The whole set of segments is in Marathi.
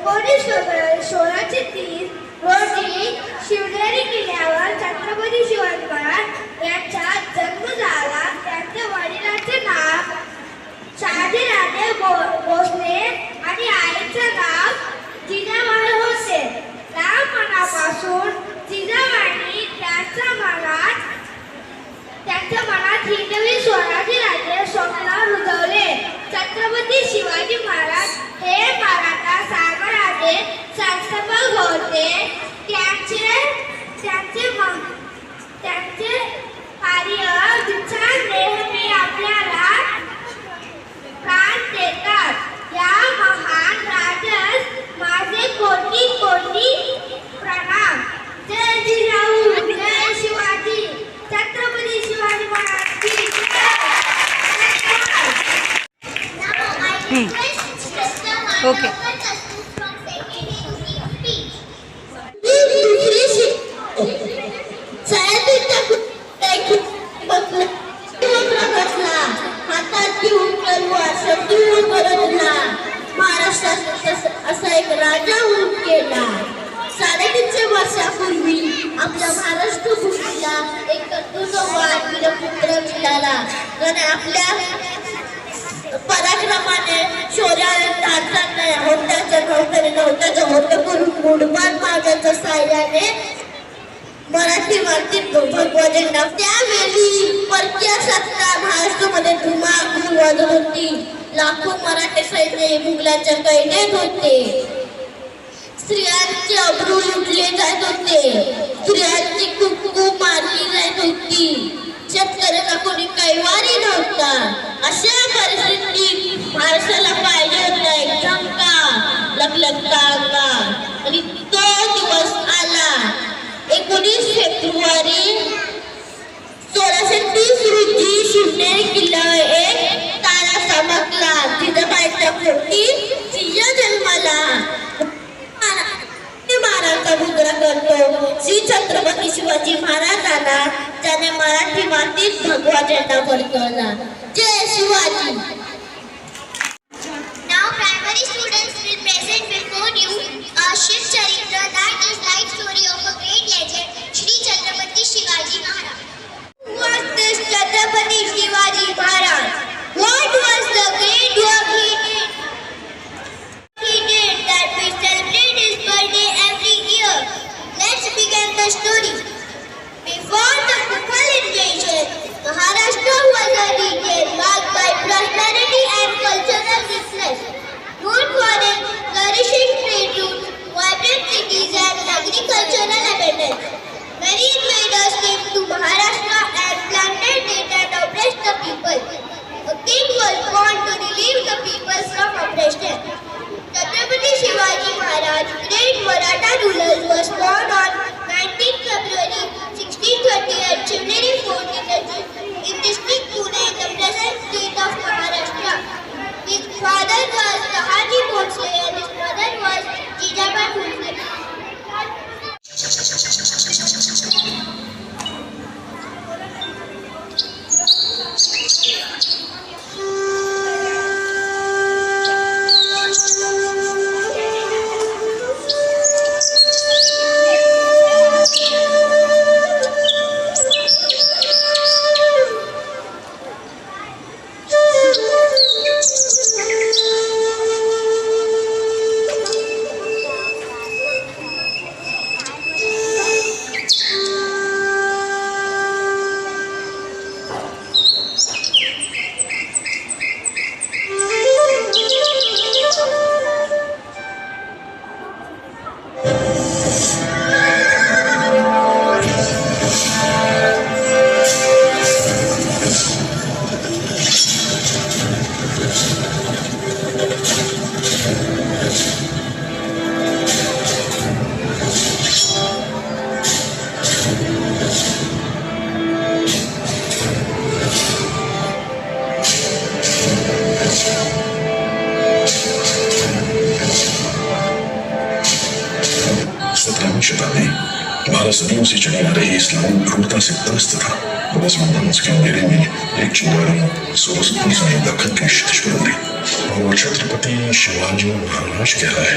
19 फेब्रुवारी 1630 रोजी शिवनेरी किल्ल्यावर छत्रपती शिवाजी महाराज यांचा जन्म झाला. त्यांच्या वडिलांचे नाव शहाजीराजे भोसले आणि आईचे नाव जिजाबाई होते. लहानपणापासून जिजाबाईंनी त्यांच्या मनात हिंदवी स्वराज्य राज्य स्वप्न रुजवले. छत्रपती शिवाजी महाराज हे मराठा साम्राज्याचे संस्थापक होते. त्यांचे कार्य विचार नेहमी आपल्याला प्राण देतात. या महान राजास माझे कोटी कोटी प्रणाम. जय जिजाऊ, जय शिवाजी. छत्रपती शिवाजी महाराज की ओके. महाराष्ट्रात असा एक राजा होऊन गेला. 350 वर्षापूर्वी आपल्या महाराष्ट्र भूमीला एक कर्तृत्ववान वीरपुत्र मिळाला. आणि आपल्या पराक्रमाने शौर्याने होत्याचं होतं करून मुडबान मार्गाच्या साह्याने मराठी मातीत भगवा झेंडा. त्यावेळी परकीय सत्ता महाराष्ट्रामध्ये धुमाकूळ वाजत होती. लाखो मराठी सैन्य मुघलांच्या कैदेत होते. स्त्रियांचे अब्रू लुटले जात होते. स्त्रियांची कुंकू मारली जात होती. शेतकऱ्याला कोणी कैवारी नव्हता. अशा परिस्थितीत महाराष्ट्राला पाहिजे होता एक झंका लखलखता अंगार. आणि तो दिवस आला. 19 फेब्रुवारी 1630 रोजी शिवनेरी किल्ल्यावर एक तारा चमकला. जिजाबाईंच्या पोटी सिंह जन्माला. महाराजचा मुद्रा करतो श्री छत्रपती शिवाजी महाराजांना, ज्याने मराठी मातीत भगवा झेंडा फडकवला. जय Shivaji. Now primary students will present before you a Shiv Charitra, that is life story of a great legend, Shri Chhatrapati Shivaji Maharaj. Who was this Chhatrapati Shivaji Maharaj? What was the great work he did? He did that we celebrate his birthday every year. Let's begin the story. Before the Mughal invasion, Maharashtra was a region marked by prosperity and cultural richness, known for its flourishing trade routes, vibrant cities, and agricultural abundance. Many invaders came to Maharashtra and planted it and oppressed the people. A king was born to relieve the people from oppression. Chhatrapati Shivaji Maharaj, great Maratha ruler, was born on 19 February 1620 at Shivneri Fort in district Pune in the present state of Maharashtra. His father was Sahaji Bhonsle and his mother was Jijabai Bhonsle. Bharat सदियों से चली आ रही इस्लामी क्रूरता से त्रस्त था. Abbas mandamos que Neremi, एक चिंगारी 1670 साली दक्खन की क्षितिज पर उतरी और छत्रपति शिवाजी महाराज कहला है।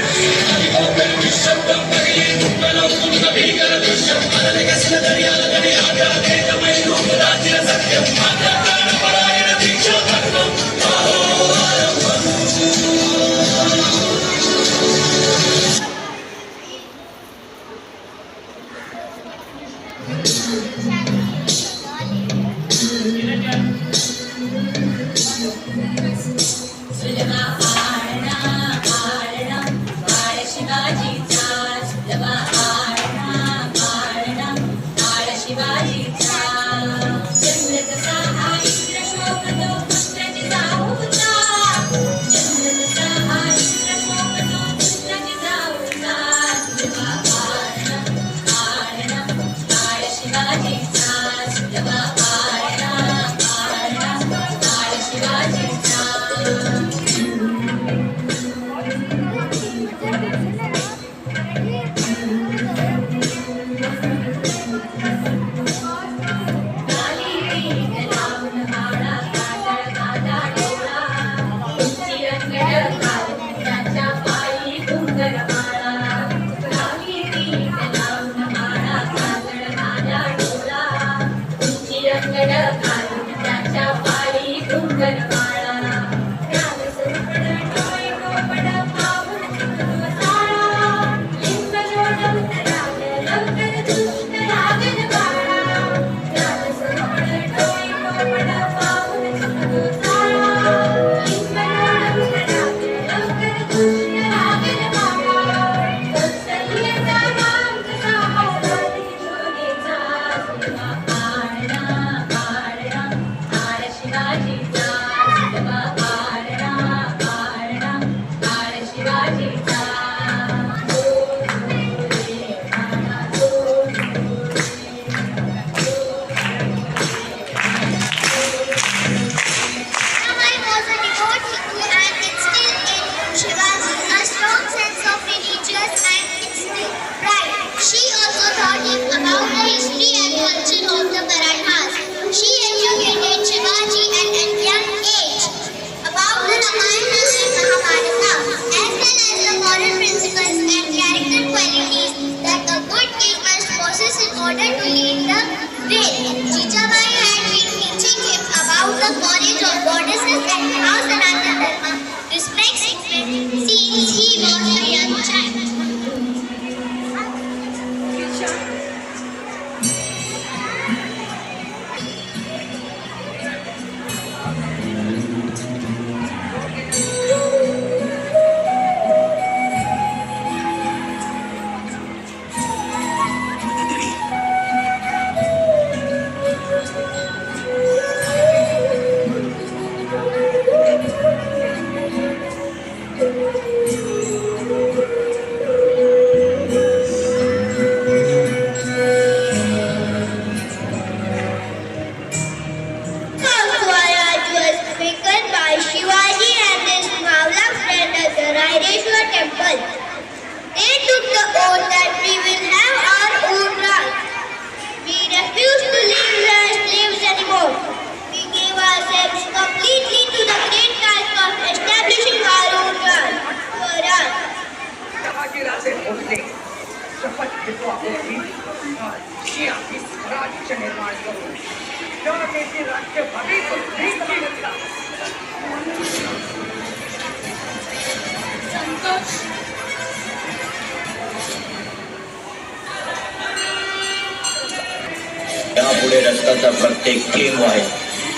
यापुढे रक्ताचा प्रत्येक थेंब आहे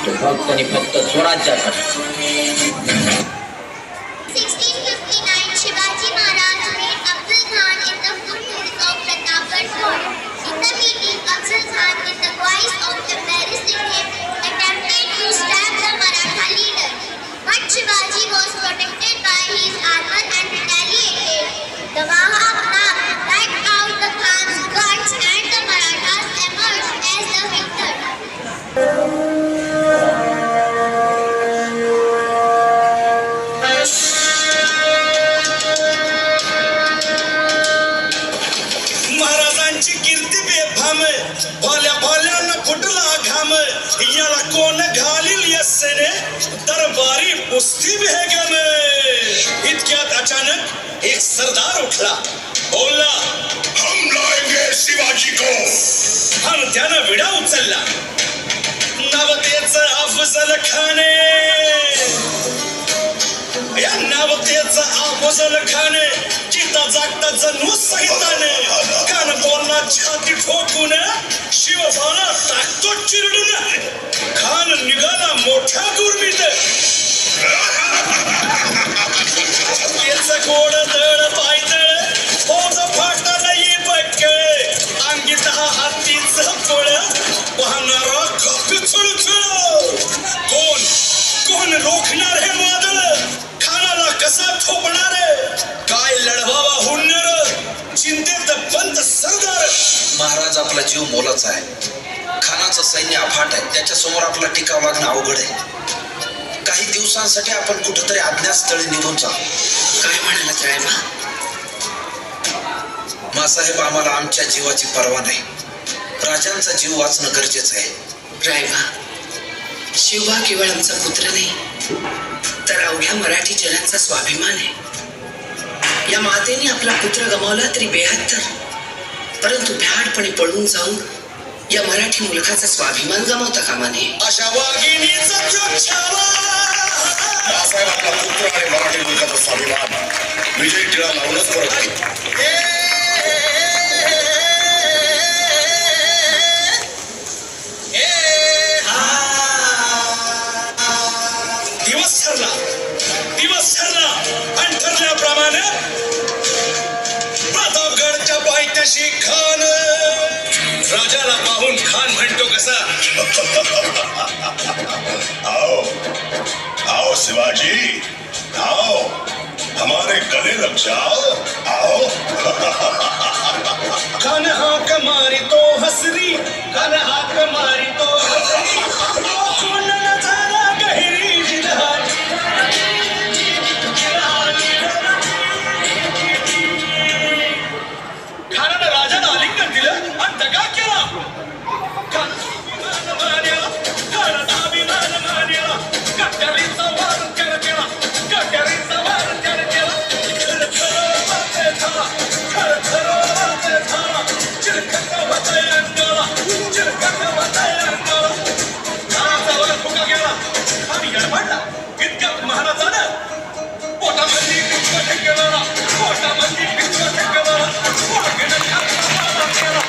तो फक्त आणि फक्त स्वराज्यासाठी. 1659 Shivaji Maharaj met Afzal Khan in the foothills of Pratapgarh Fort. In the meeting, Afzal Khan, with the voice of embarrassing him, attempted to stab the Maratha leader. But Shivaji was protected by his armor and retaliated. The Mahatma wiped out the Khan's guts and the Marathas emerged as the victor. महाराजांची कीर्ती बेफाम, भोल्या भोल्यानं फुटला घाम. नाम याला कोण घालील यस्सेने दरबारी कुस्ती भेगम. इतक्यात अचानक एक सरदार उठला, बोलला, हम लाएंगे शिवाजी को. आणि त्यानं विडा उचलला. नवतेचं अफजल खाने, या नवतेचं अफजल खाने जिता जागता जणू सहिताने कान बोलला छाती ठोकून शिवबाला टाकतो चिरडून. खान निघाला मोठ्या दुर्मीत. त्याचं गोड दळ पायदळ फौज फाटा नाही बक्कळ. अंगी 10 हातीचं फळ वाहणारा खाक छुळछुळ. कोण रोखणार हे वादळ, खानाला कसा थोपणार, काय लढवावा हुन्नर, चिंतेत पंत सरदार. महाराज आपला जीव मोलाचा आहे. खानाचं सैन्य अफाट आहे. त्याच्यासमोर आपला टिकाव लागणं अवघड आहे. काही दिवसांसाठी आपण कुठेतरी अज्ञातस्थळी निघून जाऊ. काय म्हणाला रायबा? मासाहेब, आम्हाला आमच्या जीवाची पर्वा नाही. राजांचा जीव वाचणं गरजेचं आहे. रायबा, शिवबा केवळ आमचा पुत्र नाही, तर अवघ्या मराठी जनांचा स्वाभिमान आहे. या मातेने आपला पुत्र गमावला तरी बेहत्तर, परंतु भ्याडपणे पळून जाऊन या मराठी मुलखाचा स्वाभिमान गमावता कामा नये. अशा वाघिणीचा जो छावा, बाळासाहेब आपला पुत्र आणि मराठी मुलखाचा स्वाभिमान विजय टिळा लावूनच परत आहे. दिवस ठरला आणि ठरल्याप्रमाणे प्रतापगडच्या पायथ्याशी खान. राजाला पाहून खान म्हणतो कसा, आओ आओ शिवाजी, आओ हमारे गले लग जाओ, आओ. खान हाक मारितो हसरी, खान हाक मारितो हसरी. कोण नजारा गहिरी जिल्हारी. खानानं राजाला आलिंगन दिलं आणि दगा केला. खानाचा अभिमान मान्या, कट्यारीचा वार त्यानं केला, कट्यारीचा वार त्यानं केला. खरं वाटे झाला, खरं वाटे झाला. चिरखत होतंय अंगाला, चिरखत होतंय अंगाला. खानाचा वर फुका गेला आणि गडबडला. इतक्यात महाराजानं पोटामध्ये पिचका ठेकेला, पोटामध्ये पिचका ठेकेला. वाघिणं खानाचा मारा केला,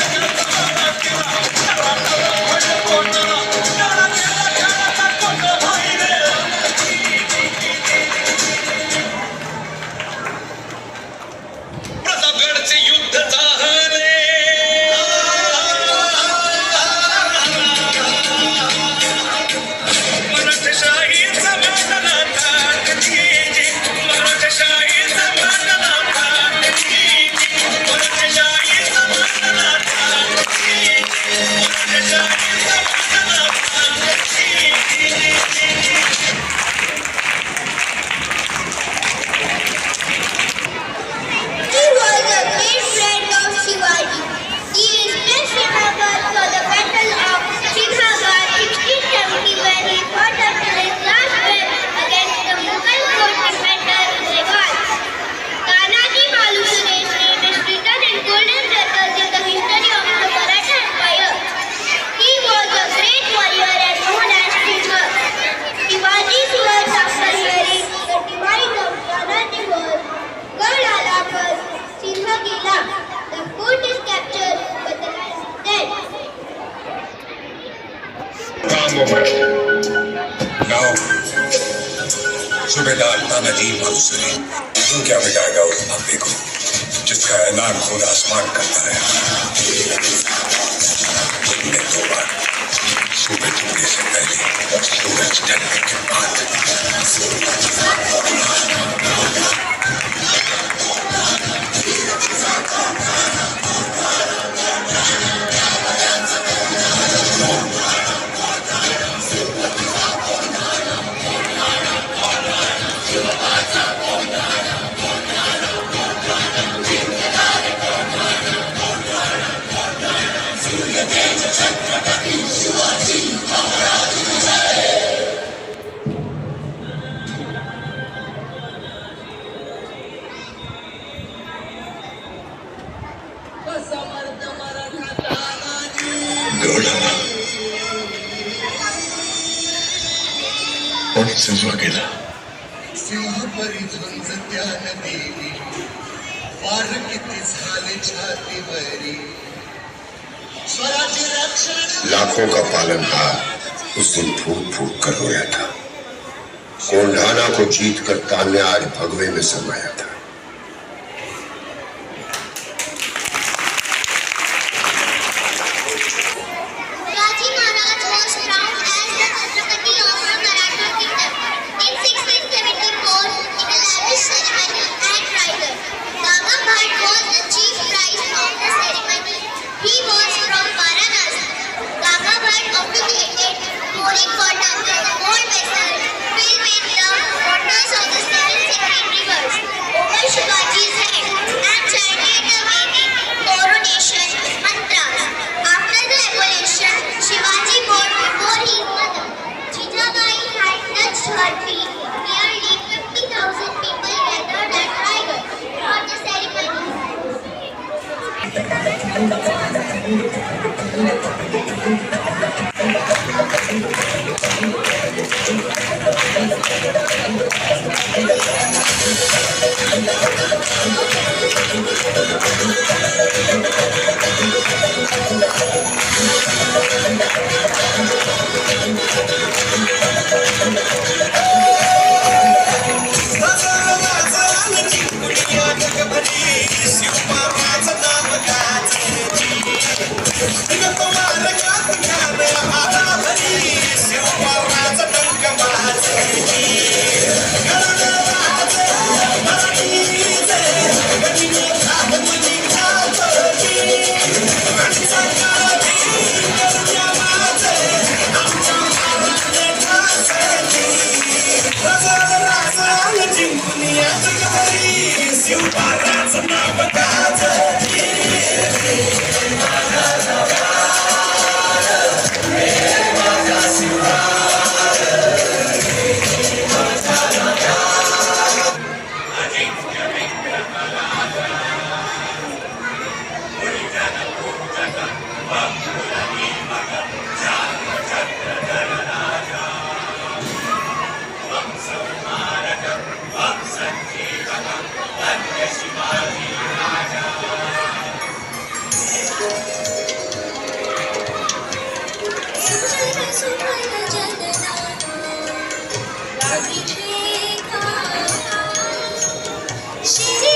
वाघिणं खानाचा मारा केला. प्रतापगडचे युद्ध झाले. मराठशाहीचा मांडला थाट जी, मराठशाहीचा मांडला थाट जी, मराठशाहीचा मांडला थाट जी, मराठशाहीचा मांडला थाट जी. He was a great friend of Shivaji. He is best remembered for the Battle of Sinhagad 1670 when he fought until his last breath against the Mughal court commander Regal. Tanaji Malu Suresh's name is written in golden letters in the history of the Maratha Empire. He was a great warrior and known as Sinha. Shivaji's words after hearing the demise of Tanaji was, "Gad आला पर सिंह गेला." The fort is captured, but the man is dead. Calm moment. Now, सूबेदार तानाजी मालूसरे, तुम क्या बिगाड़ेगा उस मामले को जिसका ऐलान खुद आसमान करता है. तुमने 2 बार सूबे टूटने से पहले सूरज ढलने के बाद Shivaji पण सिंधुदुर्ग गेला. सिंहपरी झुंज त्यान देवी वार किती झाले छातीवरी स्वराज्य रक्षण लाखों का पालनहार उस दिन फूट फूट कर रोया था. कोंढाना को जीत कर तान्या आज भगवे में समाया था. Shivaji Maharaj was crowned as the Chhatrapati of the Maratha kingdom in 1674 in a lavish ceremony at Raigad. Ganga Bhatt was the chief priest of the ceremony. He was from Varanasi. Ganga Bhatt officiated, pouring water in a gold vessel filled with the waters of the seven sacred rivers over Shivaji's head and chanted the Vedic coronation mantras. After the ablution, Shivaji bowed before his mother. Jijabai had touched her feet. Nearly 50,000 people gathered at Raigad for the ceremony. Shri